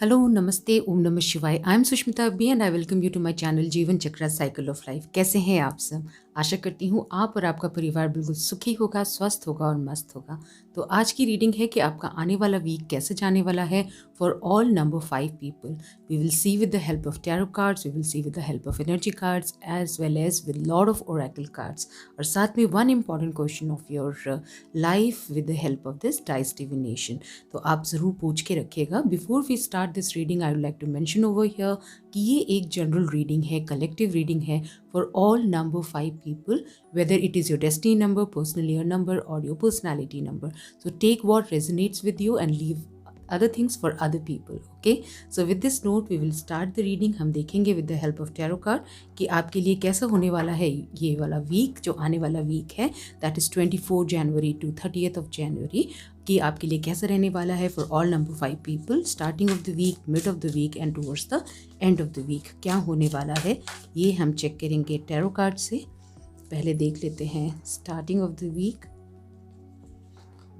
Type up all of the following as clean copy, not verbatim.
Hello, नमस्ते, ओम नमः शिवाय। I am Sushmita Abbi and I welcome you to my channel Jeevan Chakra cycle of life. कैसे हैं आप सब? आशा करती हूँ आप और आपका परिवार बिल्कुल सुखी होगा, स्वस्थ होगा और मस्त होगा। तो आज की रीडिंग है कि आपका आने वाला वीक कैसे जाने वाला है for all number 5 people. We will see with the help of tarot cards, we will see with the help of energy cards as well as with lord of oracle cards, और साथ में one important question of your life with the help of this dice divination. तो आप ज़रूर पूछ के रखिएगा। Before we start this reading I would like to mention over here कि ये एक जनरल रीडिंग है, कलेक्टिव रीडिंग है for all number 5 people, whether it is your destiny number, personal year number or your personality number. So take what resonates with you and leave other things for other people. Okay, so with this note we will start the reading. हम देखेंगे with the help of tarot card कि आपके लिए कैसा होने वाला है ये वाला वीक, जो आने वाला वीक है, that is 24 January to 30th of January, कि आपके लिए कैसा रहने वाला है for all number 5 people, starting of the week, mid of the week and towards the end of the week. क्या होने वाला है ये हम चेक करेंगे टैरो कार्ड से। पहले देख लेते हैं starting of the week,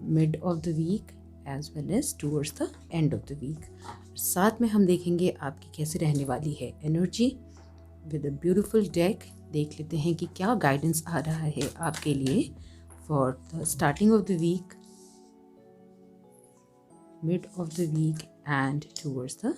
mid of the week as well as towards the end of the week. साथ में हम देखेंगे आपकी कैसे रहने वाली है energy with a beautiful deck. देख लेते हैं कि क्या गाइडेंस आ रहा है आपके लिए for the starting of the week, mid of the week and towards the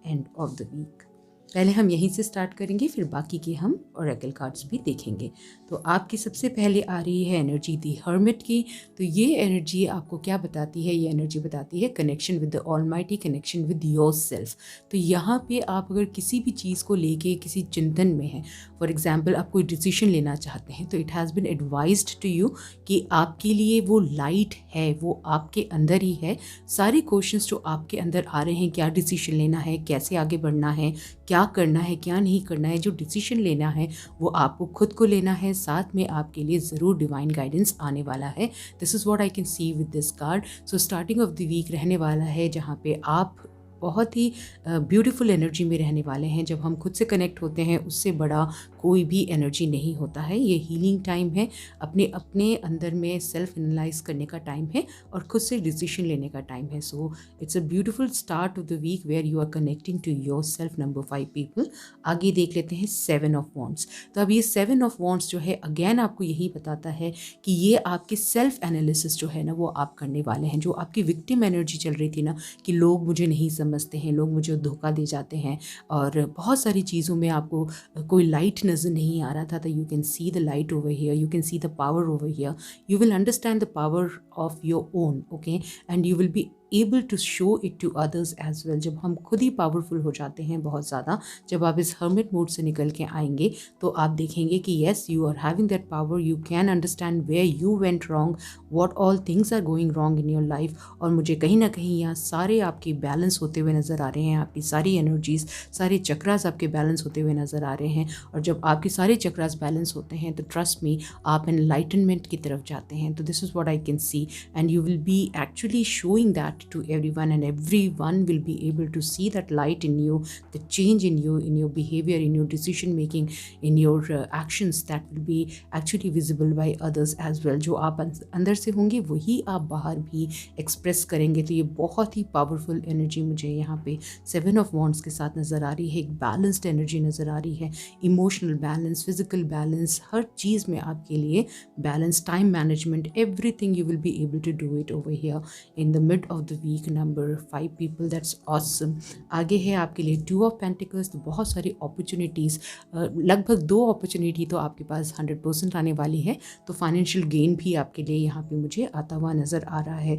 end of the week। पहले हम यहीं से स्टार्ट करेंगे, फिर बाकी के हम ओरेकल कार्ड्स भी देखेंगे। तो आपकी सबसे पहले आ रही है एनर्जी दी हर्मिट की। तो ये एनर्जी आपको क्या बताती है? ये एनर्जी बताती है connection with the almighty, connection with your self. तो यहाँ पे आप अगर किसी भी चीज़ को लेके किसी चिंतन में हैं, फॉर एग्जाम्पल आप कोई डिसीजन लेना चाहते हैं, तो it has been advised to you कि आपके लिए वो लाइट है, वो आपके अंदर ही है। सारे क्वेश्चंस जो आपके अंदर आ रहे हैं, क्या डिसीजन लेना है, कैसे आगे बढ़ना है, क्या करना है, क्या नहीं करना है, जो डिसीजन लेना है वो आपको खुद को लेना है। साथ में आपके लिए ज़रूर डिवाइन गाइडेंस आने वाला है। This is what I can see with this card. So starting of the week रहने वाला है जहाँ पे आप बहुत ही ब्यूटीफुल एनर्जी में रहने वाले हैं। जब हम खुद से कनेक्ट होते हैं, उससे बड़ा कोई भी एनर्जी नहीं होता है। ये हीलिंग टाइम है, अपने अपने अंदर में सेल्फ एनालाइज करने का टाइम है और खुद से डिसीजन लेने का टाइम है। So it's a beautiful start of the week where you are connecting to your self number 5 people. आगे देख लेते हैं 7 ऑफ वॉन्ड्स। तो अब ये 7 ऑफ वॉन्ड्स जो है अगेन आपको यही बताता है कि ये आपके सेल्फ एनालिसिस जो है ना वो आप करने वाले हैं। जो आपकी विक्टिम एनर्जी चल रही थी ना कि लोग मुझे नहीं समझते हैं, लोग मुझे धोखा दे जाते हैं और बहुत सारी चीज़ों में आपको कोई लाइट नज़र नहीं आ रहा था, तो you can see the light over here, you can see the power over here, you will understand the power of your own, okay, and you will be able to show it to others as well. जब हम खुद ही powerful हो जाते हैं बहुत ज़्यादा, जब आप इस हर्मिट मोड से निकल के आएंगे तो आप देखेंगे कि yes you are having that power, you can understand where you went wrong, what all things are going wrong in your life. और मुझे कहीं ना कहीं यहाँ सारे आपके बैलेंस होते हुए नज़र आ रहे हैं, आपकी सारी एनर्जीज, सारे चक्रास आपके बैलेंस होते हुए नज़र आ रहे हैं। और जब आपके सारे चक्रास बैलेंस होते हैं तो ट्रस्ट मी आप एनलाइटनमेंट की तरफ जाते हैं। तो this is what I can C and you will B actually showing that to everyone, and everyone will be able to see that light in you, the change in you, in your behavior, in your decision making, in your actions that will be actually visible by others as well। जो आप अंदर से होंगे वही आप बाहर भी express करेंगे। तो ये बहुत ही पावरफुल एनर्जी मुझे यहाँ पे 7 ऑफ वॉन्ड्स के साथ नज़र आ रही है। एक बैलेंस्ड एनर्जी नज़र आ रही है, इमोशनल बैलेंस, फिजिकल बैलेंस, हर चीज़ में आपके लिए balance, time management, everything you will be able to do it over here in the mid of the week number 5 people. That's awesome. आगे है आपके लिए 2 ऑफ पेंटिकल्स। तो बहुत सारी अपॉर्चुनिटीज़, लगभग 2 अपॉर्चुनिटी तो आपके पास 100% आने वाली है। तो फाइनेंशियल गेन भी आपके लिए यहाँ पे मुझे आता हुआ नज़र आ रहा है।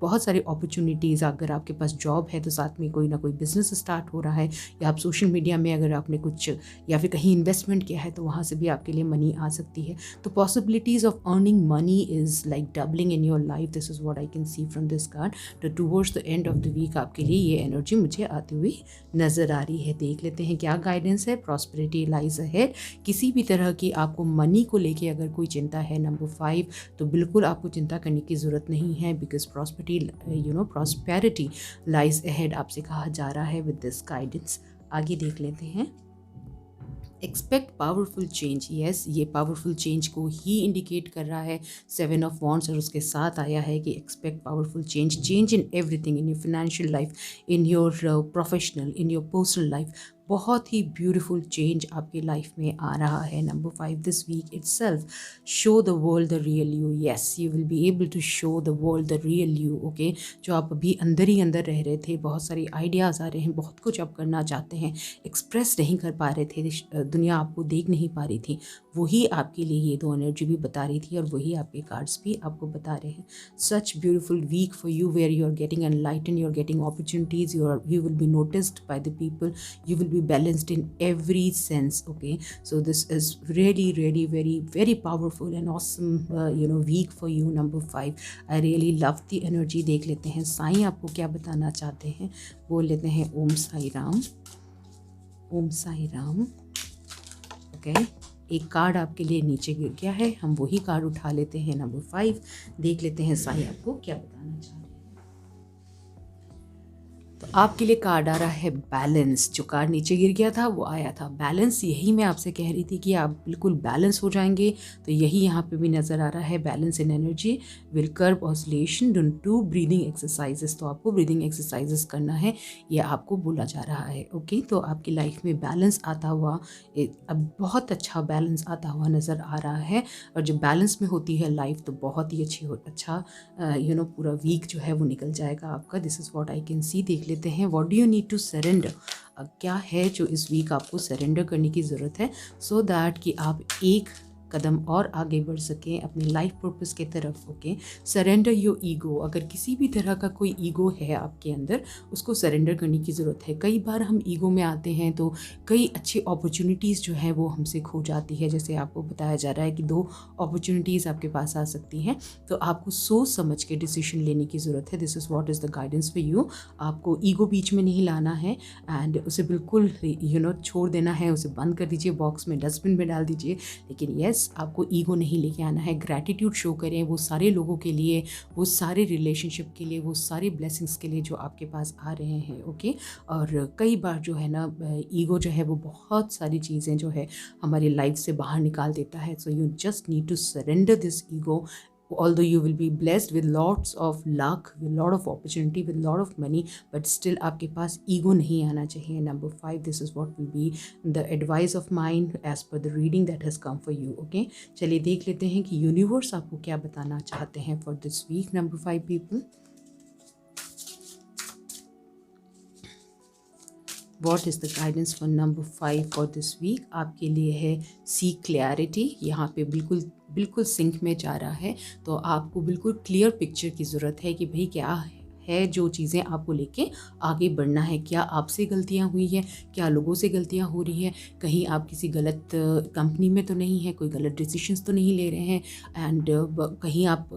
बहुत सारी अपॉर्चुनिटीज़, अगर आपके पास जॉब है तो साथ में कोई ना कोई बिजनेस स्टार्ट हो रहा है, या आप सोशल मीडिया में अगर आपने कुछ या फिर कहीं इन्वेस्टमेंट किया है तो वहाँ से भी आपके लिए मनी आ सकती है। तो possibilities of earning money is like doubling in your life. This is what I can see from this card. तो towards the end of the week आपके लिए ये एनर्जी मुझे आती हुई नज़र आ रही है। देख लेते हैं क्या गाइडेंस है। Prosperity lies ahead. किसी भी तरह की आपको मनी को लेके अगर कोई चिंता है नंबर 5, तो बिल्कुल आपको चिंता करने की ज़रूरत नहीं है, बिकॉज प्रॉस्पेरिटी लाइज अहेड आपसे कहा जा रहा है विद दिस गाइडेंस। आगे देख लेते हैं एक्सपेक्ट पावरफुल चेंज। यस, ये पावरफुल चेंज को ही इंडिकेट कर रहा है 7 ऑफ वॉन्ड्स, और उसके साथ आया है कि expect powerful change, change in everything, in your financial life, in your professional, in your personal life. बहुत ही ब्यूटीफुल चेंज आपकी लाइफ में आ रहा है। Number 5, this week itself show the world the real you. Yes, you will be able to show the world the real you. Okay, जो आप अभी अंदर ही अंदर रह रहे थे, बहुत सारी आइडियाज़ आ रहे हैं, बहुत कुछ आप करना चाहते हैं, एक्सप्रेस नहीं कर पा रहे थे, दुनिया आपको देख नहीं पा रही थी, वही आपके लिए ये 2 एनर्जी भी बता रही थी और वही आपके कार्ड्स भी आपको बता रहे हैं। Such beautiful week for you, where you are getting enlighten, you are getting opportunities, you will be noticed by the people, you will be balanced in every sense. Okay, so this is really very very powerful and awesome week for you. Number 5, I really love the energy. देख लेते हैं साईं आपको क्या बताना चाहते हैं, बोल लेते हैं ओम साई राम, ओम साई राम। ओके, एक कार्ड आपके लिए नीचे गिर गया है, हम वही कार्ड उठा लेते हैं। नंबर 5, देख लेते हैं साईं आपको क्या बताना चाहते हैं। तो आपके लिए कार्ड आ रहा है बैलेंस। जो कार्ड नीचे गिर गया था वो आया था बैलेंस। यही मैं आपसे कह रही थी कि आप बिल्कुल बैलेंस हो जाएंगे, तो यही यहाँ पे भी नज़र आ रहा है। Balance in energy will curb oscillation, do breathing exercises. तो आपको ब्रीदिंग एक्सरसाइजेस करना है, ये आपको बोला जा रहा है। ओके, तो आपकी लाइफ में बैलेंस आता हुआ, अब बहुत अच्छा बैलेंस आता हुआ नज़र आ रहा है। और जब बैलेंस में होती है लाइफ तो बहुत ही अच्छा पूरा वीक जो है वो निकल जाएगा आपका। This is what I can see. देख लेते हैं what do you need to surrender. क्या है जो इस वीक आपको सरेंडर करने की ज़रूरत है, सो दैट कि आप एक कदम और आगे बढ़ सकें अपने लाइफ पर्पस के तरफ। Okay, surrender your ego. अगर किसी भी तरह का कोई ईगो है आपके अंदर, उसको सरेंडर करने की ज़रूरत है। कई बार हम ईगो में आते हैं तो कई अच्छी अपॉर्चुनिटीज़ जो है वो हमसे खो जाती है। जैसे आपको बताया जा रहा है कि 2 अपॉर्चुनिटीज़ आपके पास आ सकती हैं, तो आपको सोच समझ के डिसीजन लेने की ज़रूरत है। This is what is the guidance for you. आपको ईगो बीच में नहीं लाना है एंड उसे बिल्कुल छोड़ देना है, उसे बंद कर दीजिए, बॉक्स में डस्टबिन में डाल दीजिए। लेकिन यस, आपको ईगो नहीं लेके आना है। ग्रैटिट्यूड शो करें वो सारे लोगों के लिए, वो सारे रिलेशनशिप के लिए, वो सारे ब्लेसिंग्स के लिए जो आपके पास आ रहे हैं। ओके, और कई बार जो है ना ईगो जो है वो बहुत सारी चीज़ें जो है हमारी लाइफ से बाहर निकाल देता है। So you just need to surrender this ego. Although you will be blessed with lots of luck, with lot of opportunity, with lot of money, but still आपके पास ego नहीं आना चाहिए। Number 5, this is what will be the advice of mine as per the reading that has come for you. Okay, चलिए देख लेते हैं कि universe आपको क्या बताना चाहते हैं for this week. Number 5 people, What is the guidance for number 5 for this week? आपके लिए है सीक क्लैरिटी। यहाँ पे बिल्कुल सिंक में जा रहा है, तो आपको बिल्कुल क्लियर पिक्चर की ज़रूरत है कि भाई क्या है जो चीज़ें आपको लेके आगे बढ़ना है। क्या आपसे गलतियाँ हुई हैं, क्या लोगों से गलतियाँ हो रही हैं, कहीं आप किसी गलत कंपनी में तो नहीं है, कोई गलत डिसीजंस तो नहीं ले रहे हैं, एंड कहीं आप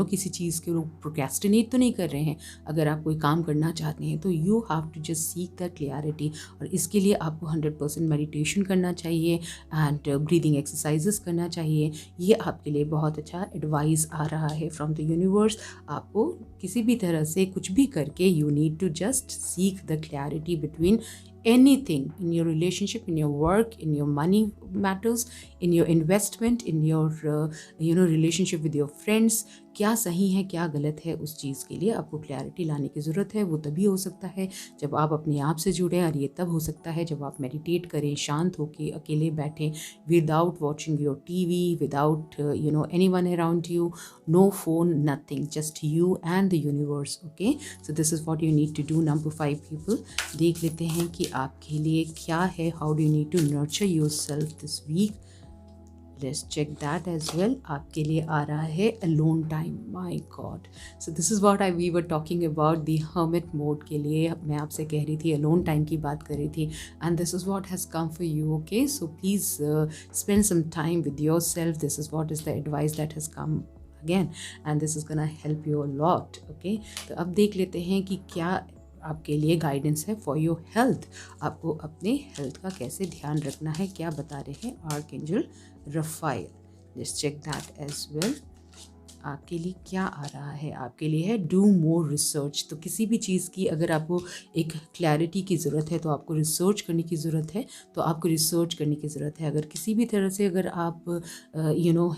किसी चीज़ के लोग प्रोक्रेस्टिनेट तो नहीं कर रहे हैं। अगर आप कोई काम करना चाहते हैं तो you have to just seek the clarity, और इसके लिए आपको 100% मेडिटेशन करना चाहिए एंड ब्रीदिंग एक्सरसाइजेस करना चाहिए। ये आपके लिए बहुत अच्छा एडवाइस आ रहा है फ्रॉम द यूनिवर्स। आपको किसी भी तरह से कुछ भी करके you need to just seek the clarity between anything in your relationship, in your work, in your money matters, in your investment, in your relationship with your friends. क्या सही है क्या गलत है, उस चीज़ के लिए आपको क्लैरिटी लाने की ज़रूरत है। वो तभी हो सकता है जब आप अपने आप से जुड़ें, और ये तब हो सकता है जब आप मेडिटेट करें, शांत होकर अकेले बैठें, without watching your TV, without anyone around you, no phone, nothing, just you and the universe. Okay, so this is what you need to do. Number 5 people, देख लेते हैं कि आपके लिए क्या है। How do you need to nurture your self this week. Let's check that as well. आपके लिए आ रहा है alone time. My God. So this is what we were talking about, the hermit mode के लिए मैं आपसे कह रही थी, alone time की बात कर रही थी, and this is what has come for you. Okay, so please spend some time with yourself. This is what is the advice that has come again, and this is gonna help you a lot. Okay, तो अब देख लेते हैं कि क्या आपके लिए guidance है फॉर योर हेल्थ। आपको अपने हेल्थ का कैसे ध्यान रखना है, क्या बता रहे हैं archangel Raphael. Let's check that as well. आपके लिए क्या आ रहा है, आपके लिए है डू मोर रिसर्च। तो किसी भी चीज़ की अगर आपको एक क्लैरिटी की ज़रूरत है तो आपको रिसर्च करने की ज़रूरत है, तो आपको रिसर्च करने की ज़रूरत है। अगर किसी भी तरह से अगर आप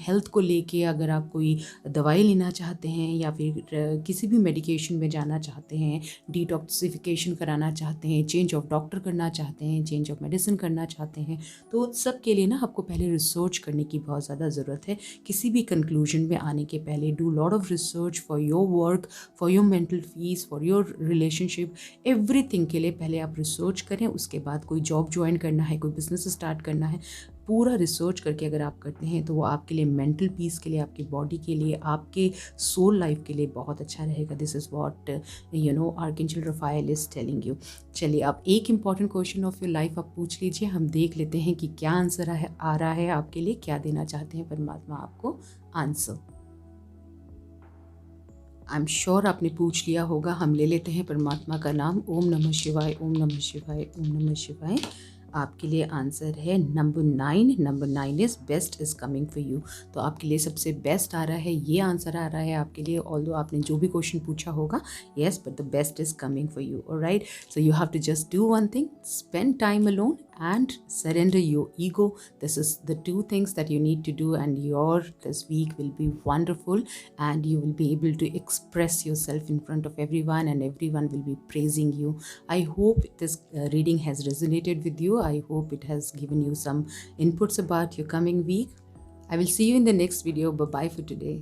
हेल्थ को लेके अगर आप कोई दवाई लेना चाहते हैं या फिर किसी भी मेडिकेशन में जाना चाहते हैं, डिटॉक्सिफिकेशन कराना चाहते हैं, चेंज ऑफ डॉक्टर करना चाहते हैं, चेंज ऑफ मेडिसिन करना चाहते हैं, तो सब के लिए ना आपको पहले रिसर्च करने की बहुत ज़्यादा ज़रूरत है। किसी भी कंक्लूजन में आने के पहले do lot of research for your work, for your mental peace, for your relationship, everything के लिए पहले आप रिसर्च करें। उसके बाद कोई जॉब ज्वाइन करना है, कोई बिजनेस स्टार्ट करना है, पूरा रिसर्च करके अगर आप करते हैं तो वो आपके लिए मेंटल पीस के लिए, आपकी बॉडी के लिए, आपके सोल लाइफ के लिए बहुत अच्छा रहेगा। This is what archangel Raphael is telling you. चलिए आप एक important question of your life आप पूछ लीजिए, हम देख लेते हैं कि क्या आंसर आ रहा है आपके लिए, क्या देना चाहते हैं परमात्मा आपको आंसर। आई एम श्योर आपने पूछ लिया होगा। हम ले लेते हैं परमात्मा का नाम। ओम नमः शिवाय, ओम नमः शिवाय, ओम नमः शिवाय। आपके लिए आंसर है number 9। Number 9 is best is coming for you. तो आपके लिए सबसे बेस्ट आ रहा है, ये आंसर आ रहा है आपके लिए। ऑल्दो आपने जो भी क्वेश्चन पूछा होगा, yes, but the best is coming for you. Alright, so you have to just do one thing, spend time alone and surrender your ego. This is the 2 things that you need to do, and your this week will be wonderful, and you will be able to express yourself in front of everyone, and everyone will be praising you. I hope this reading has resonated with you. I hope it has given you some inputs about your coming week. I will see you in the next video. Bye bye for today.